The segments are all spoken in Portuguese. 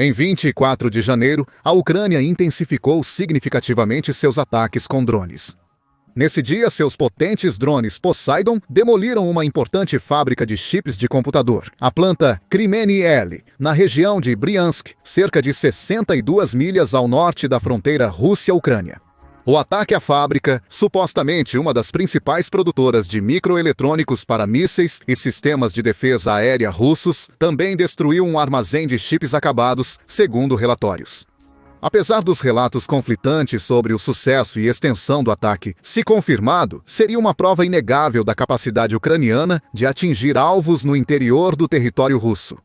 Em 24 de janeiro, a Ucrânia intensificou significativamente seus ataques com drones. Nesse dia, seus potentes drones Poseidon demoliram uma importante fábrica de chips de computador, a planta Kremlin-L, na região de Bryansk, cerca de 62 milhas ao norte da fronteira Rússia-Ucrânia. O ataque à fábrica, supostamente uma das principais produtoras de microeletrônicos para mísseis e sistemas de defesa aérea russos, também destruiu um armazém de chips acabados, segundo relatórios. Apesar dos relatos conflitantes sobre o sucesso e extensão do ataque, se confirmado, seria uma prova inegável da capacidade ucraniana de atingir alvos no interior do território russo.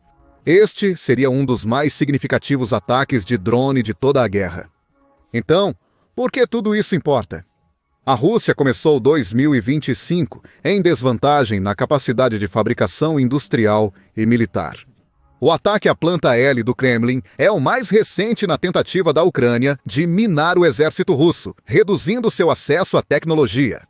Este seria um dos mais significativos ataques de drone de toda a guerra. Então, por que tudo isso importa? A Rússia começou 2025 em desvantagem na capacidade de fabricação industrial e militar. O ataque à planta L do Kremlin é o mais recente na tentativa da Ucrânia de minar o exército russo, reduzindo seu acesso à tecnologia.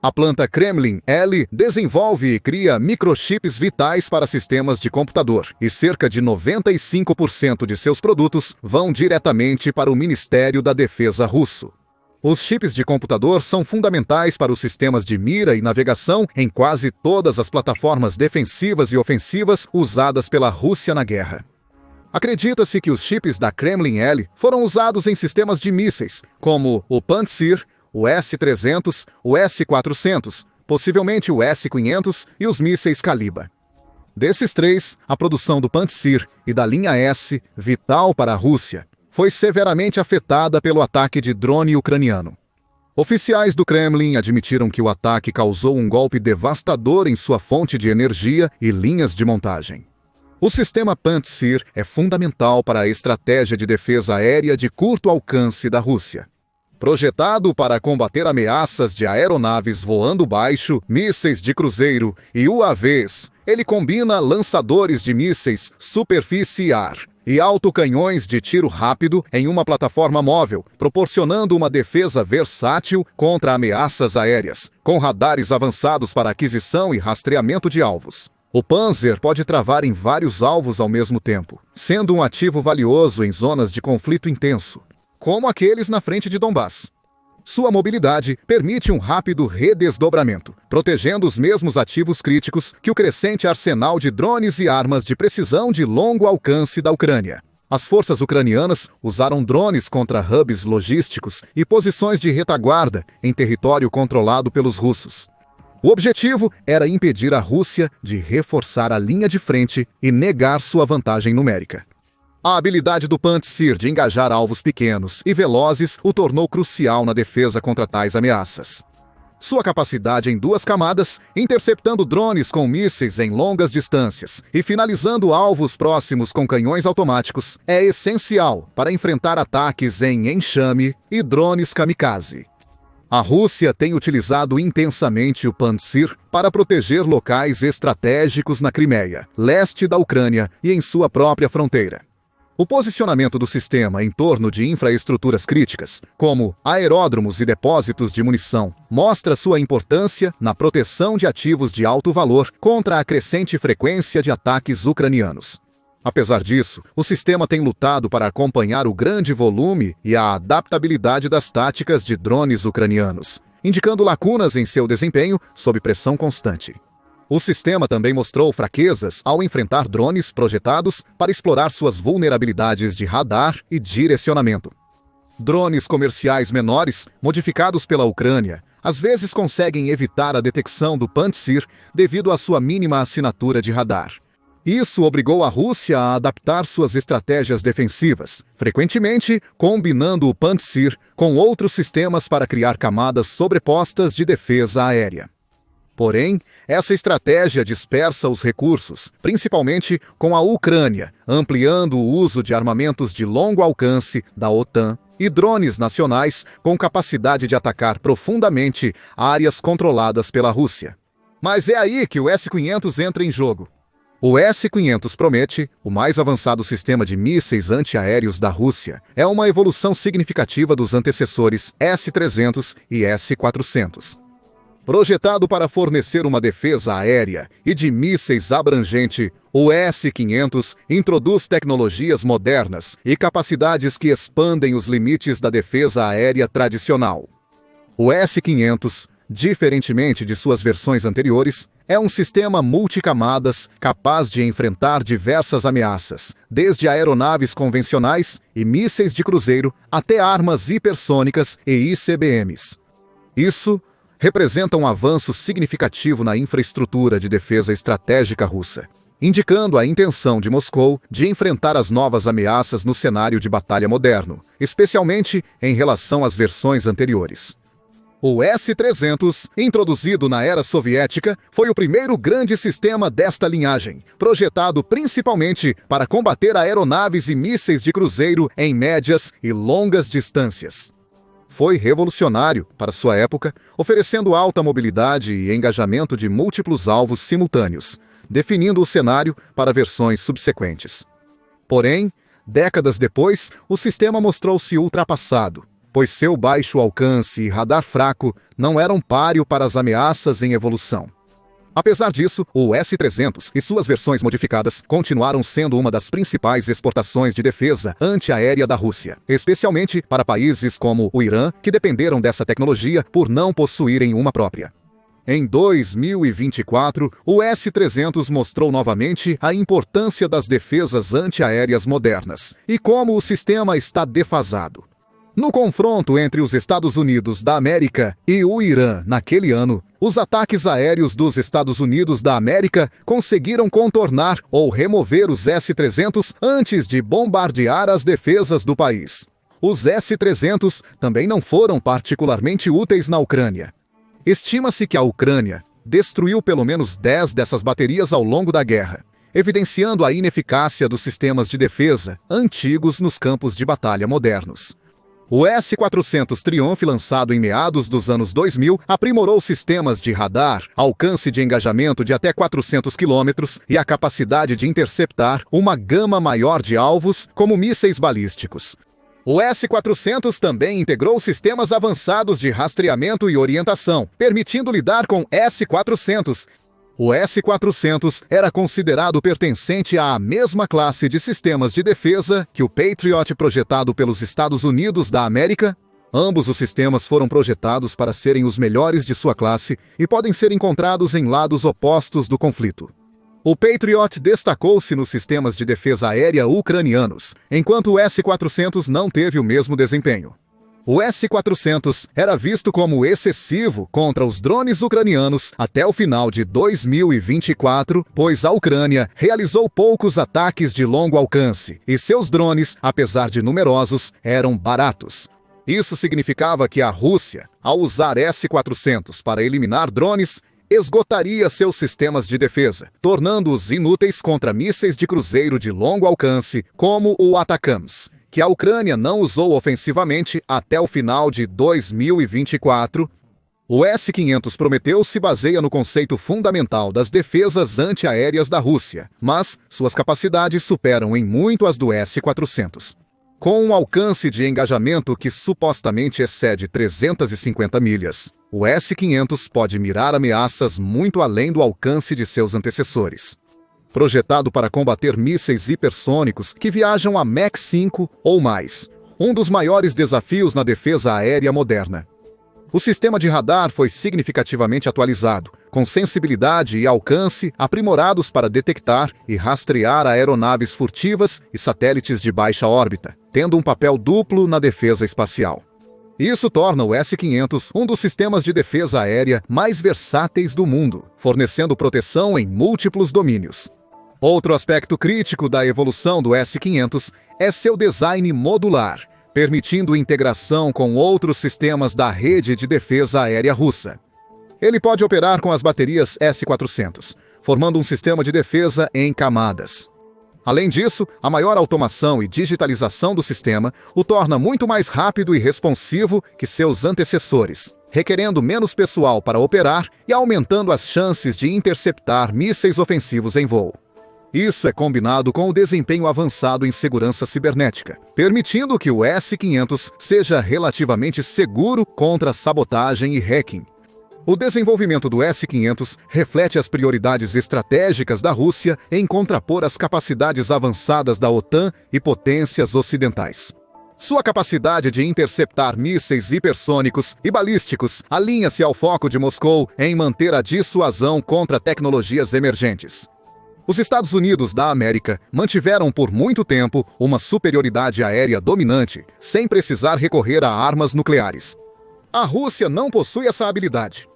A planta Kremlin-L desenvolve e cria microchips vitais para sistemas de computador, e cerca de 95% de seus produtos vão diretamente para o Ministério da Defesa russo. Os chips de computador são fundamentais para os sistemas de mira e navegação em quase todas as plataformas defensivas e ofensivas usadas pela Rússia na guerra. Acredita-se que os chips da Kremlin-L foram usados em sistemas de mísseis, como o Pantsir, o S-300, o S-400, possivelmente o S-500 e os mísseis Kalibr. Desses três, a produção do Pantsir e da linha S, vital para a Rússia, foi severamente afetada pelo ataque de drone ucraniano. Oficiais do Kremlin admitiram que o ataque causou um golpe devastador em sua fonte de energia e linhas de montagem. O sistema Pantsir é fundamental para a estratégia de defesa aérea de curto alcance da Rússia. Projetado para combater ameaças de aeronaves voando baixo, mísseis de cruzeiro e UAVs, ele combina lançadores de mísseis superfície e ar e autocanhões de tiro rápido em uma plataforma móvel, proporcionando uma defesa versátil contra ameaças aéreas, com radares avançados para aquisição e rastreamento de alvos. O Panzer pode travar em vários alvos ao mesmo tempo, sendo um ativo valioso em zonas de conflito intenso, como aqueles na frente de Donbass. Sua mobilidade permite um rápido redesdobramento, protegendo os mesmos ativos críticos que o crescente arsenal de drones e armas de precisão de longo alcance da Ucrânia. As forças ucranianas usaram drones contra hubs logísticos e posições de retaguarda em território controlado pelos russos. O objetivo era impedir a Rússia de reforçar a linha de frente e negar sua vantagem numérica. A habilidade do Pantsir de engajar alvos pequenos e velozes o tornou crucial na defesa contra tais ameaças. Sua capacidade em 2 camadas, interceptando drones com mísseis em longas distâncias e finalizando alvos próximos com canhões automáticos, é essencial para enfrentar ataques em enxame e drones kamikaze. A Rússia tem utilizado intensamente o Pantsir para proteger locais estratégicos na Crimeia, leste da Ucrânia e em sua própria fronteira. O posicionamento do sistema em torno de infraestruturas críticas, como aeródromos e depósitos de munição, mostra sua importância na proteção de ativos de alto valor contra a crescente frequência de ataques ucranianos. Apesar disso, o sistema tem lutado para acompanhar o grande volume e a adaptabilidade das táticas de drones ucranianos, indicando lacunas em seu desempenho sob pressão constante. O sistema também mostrou fraquezas ao enfrentar drones projetados para explorar suas vulnerabilidades de radar e direcionamento. Drones comerciais menores, modificados pela Ucrânia, às vezes conseguem evitar a detecção do Pantsir devido à sua mínima assinatura de radar. Isso obrigou a Rússia a adaptar suas estratégias defensivas, frequentemente combinando o Pantsir com outros sistemas para criar camadas sobrepostas de defesa aérea. Porém, essa estratégia dispersa os recursos, principalmente com a Ucrânia, ampliando o uso de armamentos de longo alcance da OTAN e drones nacionais com capacidade de atacar profundamente áreas controladas pela Rússia. Mas é aí que o S-500 entra em jogo. O S-500 Promet, o mais avançado sistema de mísseis antiaéreos da Rússia, é uma evolução significativa dos antecessores S-300 e S-400. Projetado para fornecer uma defesa aérea e de mísseis abrangente, O S-500 introduz tecnologias modernas e capacidades que expandem os limites da defesa aérea tradicional. O S-500, diferentemente de suas versões anteriores, é um sistema multicamadas capaz de enfrentar diversas ameaças, desde aeronaves convencionais e mísseis de cruzeiro até armas hipersônicas e ICBMs. Isso representa um avanço significativo na infraestrutura de defesa estratégica russa, indicando a intenção de Moscou de enfrentar as novas ameaças no cenário de batalha moderno, especialmente em relação às versões anteriores. O S-300, introduzido na era soviética, foi o primeiro grande sistema desta linhagem, projetado principalmente para combater aeronaves e mísseis de cruzeiro em médias e longas distâncias. Foi revolucionário para sua época, oferecendo alta mobilidade e engajamento de múltiplos alvos simultâneos, definindo o cenário para versões subsequentes. Porém, décadas depois, o sistema mostrou-se ultrapassado, pois seu baixo alcance e radar fraco não eram páreo para as ameaças em evolução. Apesar disso, o S-300 e suas versões modificadas continuaram sendo uma das principais exportações de defesa antiaérea da Rússia, especialmente para países como o Irã, que dependeram dessa tecnologia por não possuírem uma própria. Em 2024, o S-300 mostrou novamente a importância das defesas antiaéreas modernas e como o sistema está defasado. No confronto entre os Estados Unidos da América e o Irã naquele ano, os ataques aéreos dos Estados Unidos da América conseguiram contornar ou remover os S-300 antes de bombardear as defesas do país. Os S-300 também não foram particularmente úteis na Ucrânia. Estima-se que a Ucrânia destruiu pelo menos 10 dessas baterias ao longo da guerra, evidenciando a ineficácia dos sistemas de defesa antigos nos campos de batalha modernos. O S-400 Triumph, lançado em meados dos anos 2000, aprimorou sistemas de radar, alcance de engajamento de até 400 km e a capacidade de interceptar uma gama maior de alvos, como mísseis balísticos. O S-400 também integrou sistemas avançados de rastreamento e orientação, permitindo lidar com S-400. O S-400 era considerado pertencente à mesma classe de sistemas de defesa que o Patriot projetado pelos Estados Unidos da América. Ambos os sistemas foram projetados para serem os melhores de sua classe e podem ser encontrados em lados opostos do conflito. O Patriot destacou-se nos sistemas de defesa aérea ucranianos, enquanto o S-400 não teve o mesmo desempenho. O S-400 era visto como excessivo contra os drones ucranianos até o final de 2024, pois a Ucrânia realizou poucos ataques de longo alcance e seus drones, apesar de numerosos, eram baratos. Isso significava que a Rússia, ao usar S-400 para eliminar drones, esgotaria seus sistemas de defesa, tornando-os inúteis contra mísseis de cruzeiro de longo alcance, como o ATACMS, que a Ucrânia não usou ofensivamente até o final de 2024. O S-500 Prometeu se baseia no conceito fundamental das defesas antiaéreas da Rússia, mas suas capacidades superam em muito as do S-400. Com um alcance de engajamento que supostamente excede 350 milhas, o S-500 pode mirar ameaças muito além do alcance de seus antecessores. Projetado para combater mísseis hipersônicos que viajam a Mach 5 ou mais, um dos maiores desafios na defesa aérea moderna. O sistema de radar foi significativamente atualizado, com sensibilidade e alcance aprimorados para detectar e rastrear aeronaves furtivas e satélites de baixa órbita, tendo um papel duplo na defesa espacial. Isso torna o S-500 um dos sistemas de defesa aérea mais versáteis do mundo, fornecendo proteção em múltiplos domínios. Outro aspecto crítico da evolução do S-500 é seu design modular, permitindo integração com outros sistemas da rede de defesa aérea russa. Ele pode operar com as baterias S-400, formando um sistema de defesa em camadas. Além disso, a maior automação e digitalização do sistema o torna muito mais rápido e responsivo que seus antecessores, requerendo menos pessoal para operar e aumentando as chances de interceptar mísseis ofensivos em voo. Isso é combinado com o desempenho avançado em segurança cibernética, permitindo que o S-500 seja relativamente seguro contra sabotagem e hacking. O desenvolvimento do S-500 reflete as prioridades estratégicas da Rússia em contrapor as capacidades avançadas da OTAN e potências ocidentais. Sua capacidade de interceptar mísseis hipersônicos e balísticos alinha-se ao foco de Moscou em manter a dissuasão contra tecnologias emergentes. Os Estados Unidos da América mantiveram por muito tempo uma superioridade aérea dominante, sem precisar recorrer a armas nucleares. A Rússia não possui essa habilidade.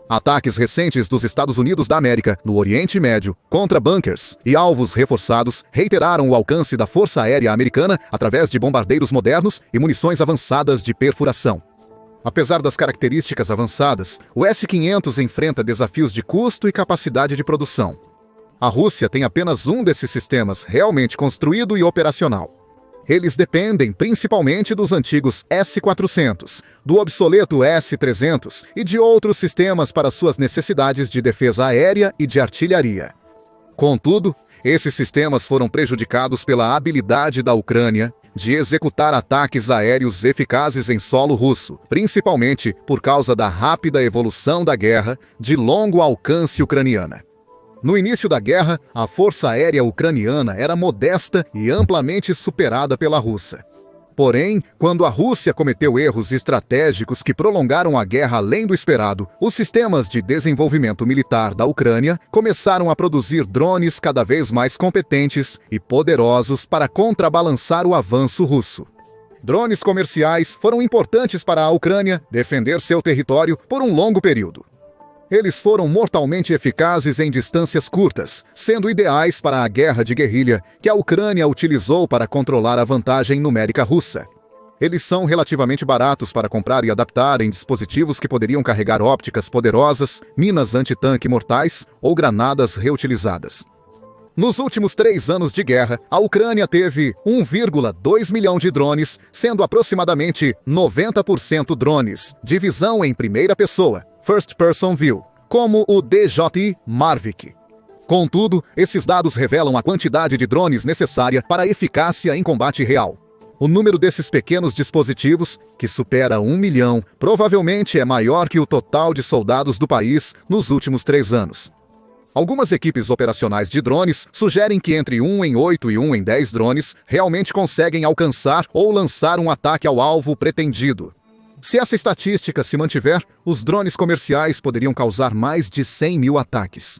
Ataques recentes dos Estados Unidos da América no Oriente Médio contra bunkers e alvos reforçados reiteraram o alcance da Força Aérea Americana através de bombardeiros modernos e munições avançadas de perfuração. Apesar das características avançadas, o S-500 enfrenta desafios de custo e capacidade de produção. A Rússia tem apenas um desses sistemas realmente construído e operacional. Eles dependem principalmente dos antigos S-400, do obsoleto S-300 e de outros sistemas para suas necessidades de defesa aérea e de artilharia. Contudo, esses sistemas foram prejudicados pela habilidade da Ucrânia de executar ataques aéreos eficazes em solo russo, principalmente por causa da rápida evolução da guerra de longo alcance ucraniana. No início da guerra, a força aérea ucraniana era modesta e amplamente superada pela russa. Porém, quando a Rússia cometeu erros estratégicos que prolongaram a guerra além do esperado, os sistemas de desenvolvimento militar da Ucrânia começaram a produzir drones cada vez mais competentes e poderosos para contrabalançar o avanço russo. Drones comerciais foram importantes para a Ucrânia defender seu território por um longo período. Eles foram mortalmente eficazes em distâncias curtas, sendo ideais para a guerra de guerrilha que a Ucrânia utilizou para controlar a vantagem numérica russa. Eles são relativamente baratos para comprar e adaptar em dispositivos que poderiam carregar ópticas poderosas, minas antitanque mortais ou granadas reutilizadas. Nos últimos 3 anos de guerra, a Ucrânia teve 1,2 milhão de drones, sendo aproximadamente 90% drones de visão em primeira pessoa, First Person View, como o DJI Mavic. Contudo, esses dados revelam a quantidade de drones necessária para a eficácia em combate real. O número desses pequenos dispositivos, que supera 1 milhão, provavelmente é maior que o total de soldados do país nos últimos 3 anos. Algumas equipes operacionais de drones sugerem que entre 1 em 8 e 1 em 10 drones realmente conseguem alcançar ou lançar um ataque ao alvo pretendido. Se essa estatística se mantiver, os drones comerciais poderiam causar mais de 100 mil ataques.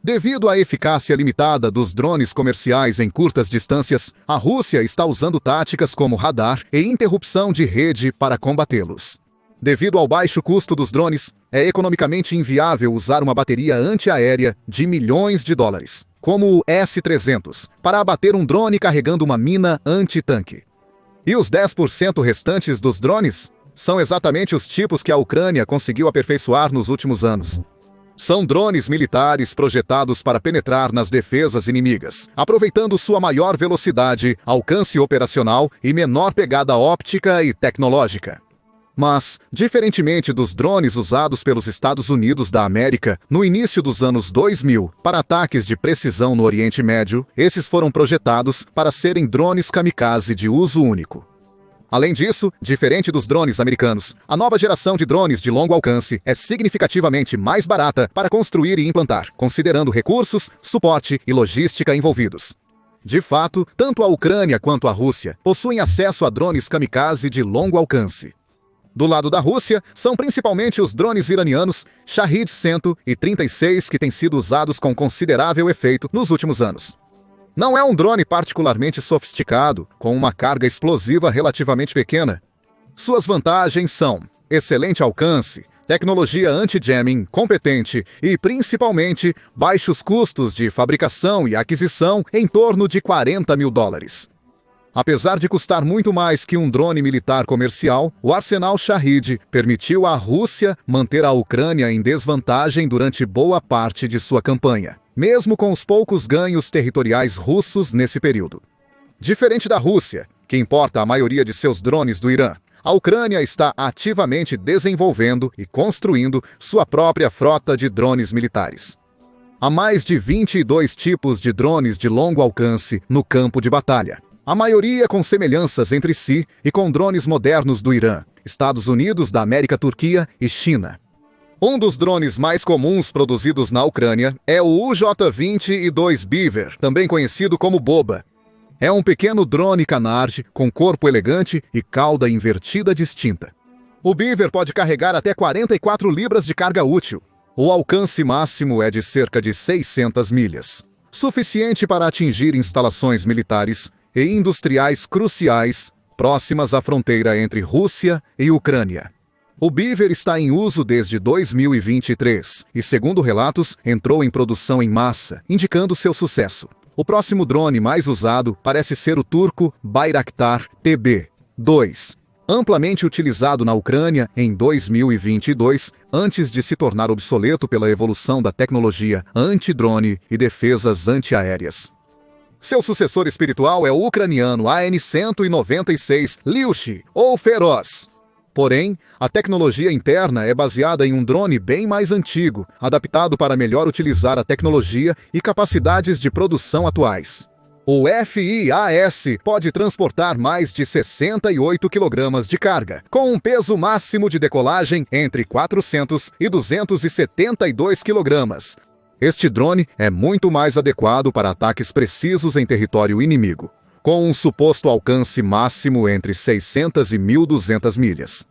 Devido à eficácia limitada dos drones comerciais em curtas distâncias, a Rússia está usando táticas como radar e interrupção de rede para combatê-los. Devido ao baixo custo dos drones, é economicamente inviável usar uma bateria antiaérea de milhões de dólares, como o S-300, para abater um drone carregando uma mina antitanque. E os 10% restantes dos drones são exatamente os tipos que a Ucrânia conseguiu aperfeiçoar nos últimos anos. São drones militares projetados para penetrar nas defesas inimigas, aproveitando sua maior velocidade, alcance operacional e menor pegada óptica e tecnológica. Mas, diferentemente dos drones usados pelos Estados Unidos da América no início dos anos 2000 para ataques de precisão no Oriente Médio, esses foram projetados para serem drones kamikaze de uso único. Além disso, diferente dos drones americanos, a nova geração de drones de longo alcance é significativamente mais barata para construir e implantar, considerando recursos, suporte e logística envolvidos. De fato, tanto a Ucrânia quanto a Rússia possuem acesso a drones kamikaze de longo alcance. Do lado da Rússia, são principalmente os drones iranianos Shahed-136 que têm sido usados com considerável efeito nos últimos anos. Não é um drone particularmente sofisticado, com uma carga explosiva relativamente pequena. Suas vantagens são excelente alcance, tecnologia anti-jamming competente e, principalmente, baixos custos de fabricação e aquisição em torno de 40 mil dólares. Apesar de custar muito mais que um drone militar comercial, o arsenal Shahed permitiu à Rússia manter a Ucrânia em desvantagem durante boa parte de sua campanha, mesmo com os poucos ganhos territoriais russos nesse período. Diferente da Rússia, que importa a maioria de seus drones do Irã, a Ucrânia está ativamente desenvolvendo e construindo sua própria frota de drones militares. Há mais de 22 tipos de drones de longo alcance no campo de batalha, a maioria com semelhanças entre si e com drones modernos do Irã, Estados Unidos da América, Turquia e China. Um dos drones mais comuns produzidos na Ucrânia é o UJ-22 Beaver, também conhecido como Boba. É um pequeno drone canard com corpo elegante e cauda invertida distinta. O Beaver pode carregar até 44 libras de carga útil. O alcance máximo é de cerca de 600 milhas, suficiente para atingir instalações militares e industriais cruciais próximas à fronteira entre Rússia e Ucrânia. O Beaver está em uso desde 2023 e, segundo relatos, entrou em produção em massa, indicando seu sucesso. O próximo drone mais usado parece ser o turco Bayraktar TB2, amplamente utilizado na Ucrânia em 2022, antes de se tornar obsoleto pela evolução da tecnologia anti-drone e defesas antiaéreas. Seu sucessor espiritual é o ucraniano AN-196 Lyush, ou Feroz. Porém, a tecnologia interna é baseada em um drone bem mais antigo, adaptado para melhor utilizar a tecnologia e capacidades de produção atuais. O FIAS pode transportar mais de 68 kg de carga, com um peso máximo de decolagem entre 400 e 272 kg. Este drone é muito mais adequado para ataques precisos em território inimigo, com um suposto alcance máximo entre 600 e 1.200 milhas.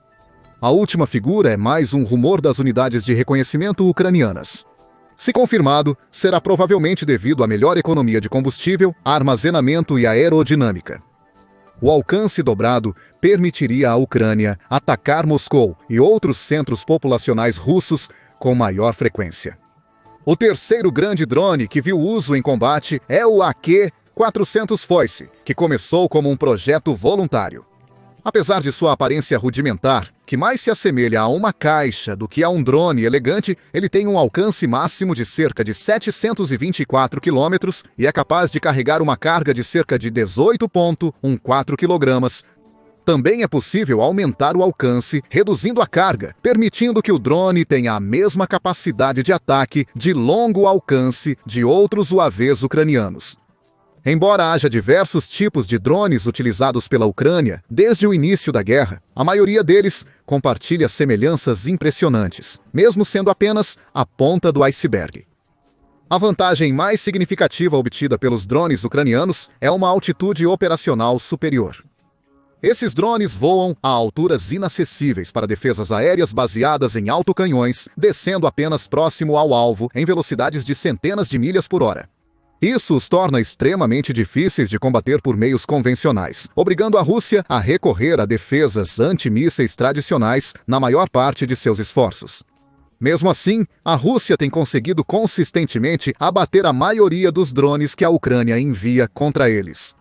A última figura é mais um rumor das unidades de reconhecimento ucranianas. Se confirmado, será provavelmente devido à melhor economia de combustível, armazenamento e aerodinâmica. O alcance dobrado permitiria à Ucrânia atacar Moscou e outros centros populacionais russos com maior frequência. O terceiro grande drone que viu uso em combate é o AQ-400 Foice, que começou como um projeto voluntário. Apesar de sua aparência rudimentar, que mais se assemelha a uma caixa do que a um drone elegante, ele tem um alcance máximo de cerca de 724 km e é capaz de carregar uma carga de cerca de 18,14 kg. Também é possível aumentar o alcance, reduzindo a carga, permitindo que o drone tenha a mesma capacidade de ataque de longo alcance de outros UAVs ucranianos. Embora haja diversos tipos de drones utilizados pela Ucrânia desde o início da guerra, a maioria deles compartilha semelhanças impressionantes, mesmo sendo apenas a ponta do iceberg. A vantagem mais significativa obtida pelos drones ucranianos é uma altitude operacional superior. Esses drones voam a alturas inacessíveis para defesas aéreas baseadas em autocanhões, descendo apenas próximo ao alvo em velocidades de centenas de milhas por hora. Isso os torna extremamente difíceis de combater por meios convencionais, obrigando a Rússia a recorrer a defesas antimísseis tradicionais na maior parte de seus esforços. Mesmo assim, a Rússia tem conseguido consistentemente abater a maioria dos drones que a Ucrânia envia contra eles.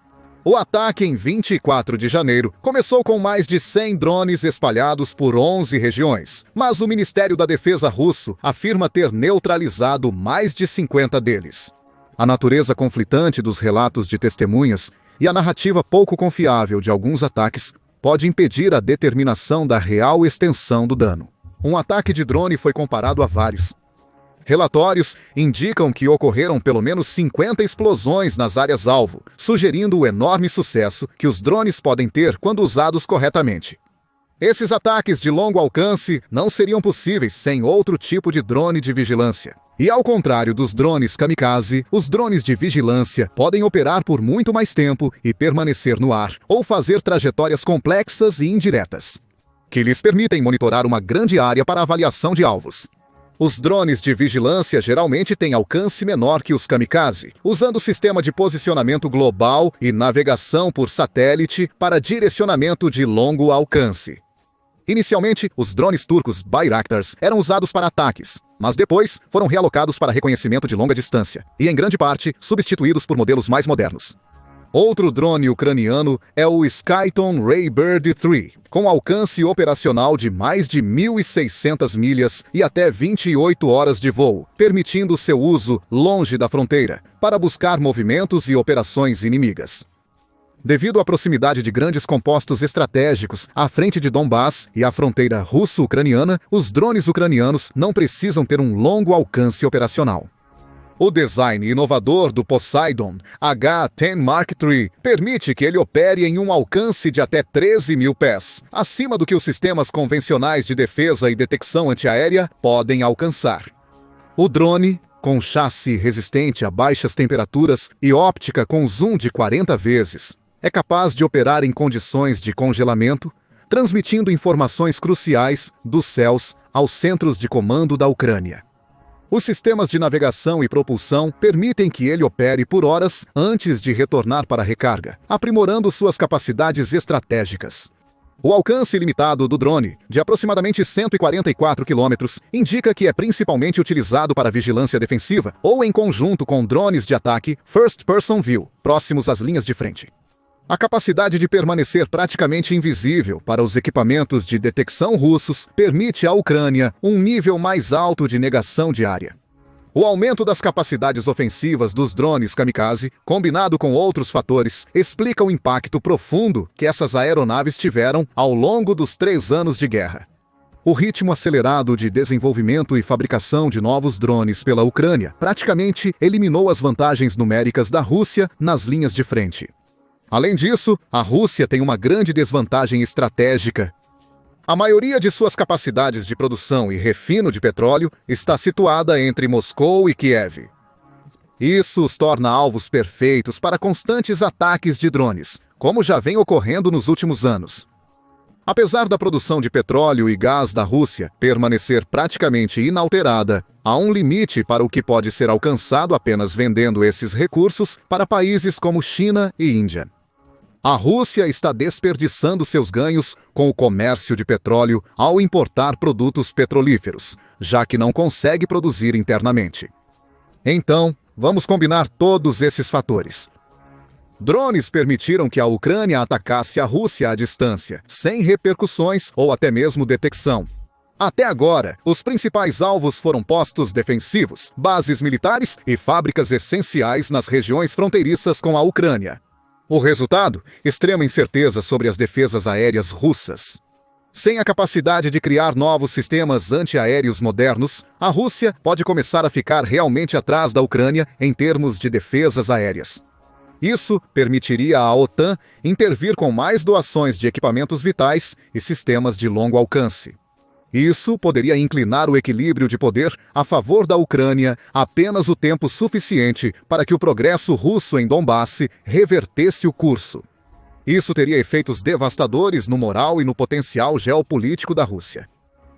O ataque em 24 de janeiro começou com mais de 100 drones espalhados por 11 regiões, mas o Ministério da Defesa russo afirma ter neutralizado mais de 50 deles. A natureza conflitante dos relatos de testemunhas e a narrativa pouco confiável de alguns ataques pode impedir a determinação da real extensão do dano. Um ataque de drone foi comparado a vários. Relatórios indicam que ocorreram pelo menos 50 explosões nas áreas-alvo, sugerindo o enorme sucesso que os drones podem ter quando usados corretamente. Esses ataques de longo alcance não seriam possíveis sem outro tipo de drone de vigilância. E ao contrário dos drones kamikaze, os drones de vigilância podem operar por muito mais tempo e permanecer no ar, ou fazer trajetórias complexas e indiretas, que lhes permitem monitorar uma grande área para avaliação de alvos. Os drones de vigilância geralmente têm alcance menor que os kamikaze, usando sistema de posicionamento global e navegação por satélite para direcionamento de longo alcance. Inicialmente, os drones turcos Bayraktars eram usados para ataques, mas depois foram realocados para reconhecimento de longa distância e, em grande parte, substituídos por modelos mais modernos. Outro drone ucraniano é o Skyton Raybird 3, com alcance operacional de mais de 1.600 milhas e até 28 horas de voo, permitindo seu uso longe da fronteira, para buscar movimentos e operações inimigas. Devido à proximidade de grandes compostos estratégicos à frente de Donbass e à fronteira russo-ucraniana, os drones ucranianos não precisam ter um longo alcance operacional. O design inovador do Poseidon H-10 Mark III permite que ele opere em um alcance de até 13 mil pés, acima do que os sistemas convencionais de defesa e detecção antiaérea podem alcançar. O drone, com chassi resistente a baixas temperaturas e óptica com zoom de 40 vezes, é capaz de operar em condições de congelamento, transmitindo informações cruciais dos céus aos centros de comando da Ucrânia. Os sistemas de navegação e propulsão permitem que ele opere por horas antes de retornar para a recarga, aprimorando suas capacidades estratégicas. O alcance ilimitado do drone, de aproximadamente 144 km, indica que é principalmente utilizado para vigilância defensiva ou em conjunto com drones de ataque First Person View, próximos às linhas de frente. A capacidade de permanecer praticamente invisível para os equipamentos de detecção russos permite à Ucrânia um nível mais alto de negação de área. O aumento das capacidades ofensivas dos drones kamikaze, combinado com outros fatores, explica o impacto profundo que essas aeronaves tiveram ao longo dos 3 anos de guerra. O ritmo acelerado de desenvolvimento e fabricação de novos drones pela Ucrânia praticamente eliminou as vantagens numéricas da Rússia nas linhas de frente. Além disso, a Rússia tem uma grande desvantagem estratégica. A maioria de suas capacidades de produção e refino de petróleo está situada entre Moscou e Kiev. Isso os torna alvos perfeitos para constantes ataques de drones, como já vem ocorrendo nos últimos anos. Apesar da produção de petróleo e gás da Rússia permanecer praticamente inalterada, há um limite para o que pode ser alcançado apenas vendendo esses recursos para países como China e Índia. A Rússia está desperdiçando seus ganhos com o comércio de petróleo ao importar produtos petrolíferos, já que não consegue produzir internamente. Então, vamos combinar todos esses fatores. Drones permitiram que a Ucrânia atacasse a Rússia à distância, sem repercussões ou até mesmo detecção. Até agora, os principais alvos foram postos defensivos, bases militares e fábricas essenciais nas regiões fronteiriças com a Ucrânia. O resultado? Extrema incerteza sobre as defesas aéreas russas. Sem a capacidade de criar novos sistemas antiaéreos modernos, a Rússia pode começar a ficar realmente atrás da Ucrânia em termos de defesas aéreas. Isso permitiria à OTAN intervir com mais doações de equipamentos vitais e sistemas de longo alcance. Isso poderia inclinar o equilíbrio de poder a favor da Ucrânia apenas o tempo suficiente para que o progresso russo em Donbass revertesse o curso. Isso teria efeitos devastadores no moral e no potencial geopolítico da Rússia.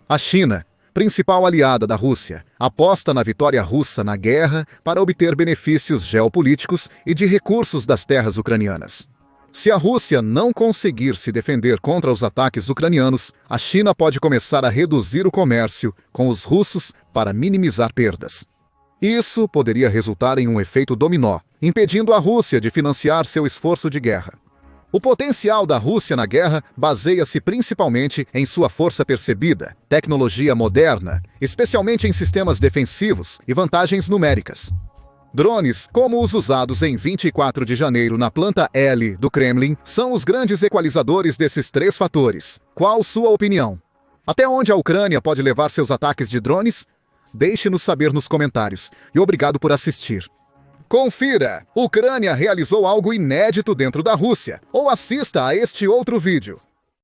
A China, principal aliada da Rússia, aposta na vitória russa na guerra para obter benefícios geopolíticos e de recursos das terras ucranianas. Se a Rússia não conseguir se defender contra os ataques ucranianos, a China pode começar a reduzir o comércio com os russos para minimizar perdas. Isso poderia resultar em um efeito dominó, impedindo a Rússia de financiar seu esforço de guerra. O potencial da Rússia na guerra baseia-se principalmente em sua força percebida, tecnologia moderna, especialmente em sistemas defensivos e vantagens numéricas. Drones, como os usados em 24 de janeiro na planta L do Kremlin, são os grandes equalizadores desses 3 fatores. Qual sua opinião? Até onde a Ucrânia pode levar seus ataques de drones? Deixe-nos saber nos comentários. E obrigado por assistir. Confira! Ucrânia realizou algo inédito dentro da Rússia. Ou assista a este outro vídeo.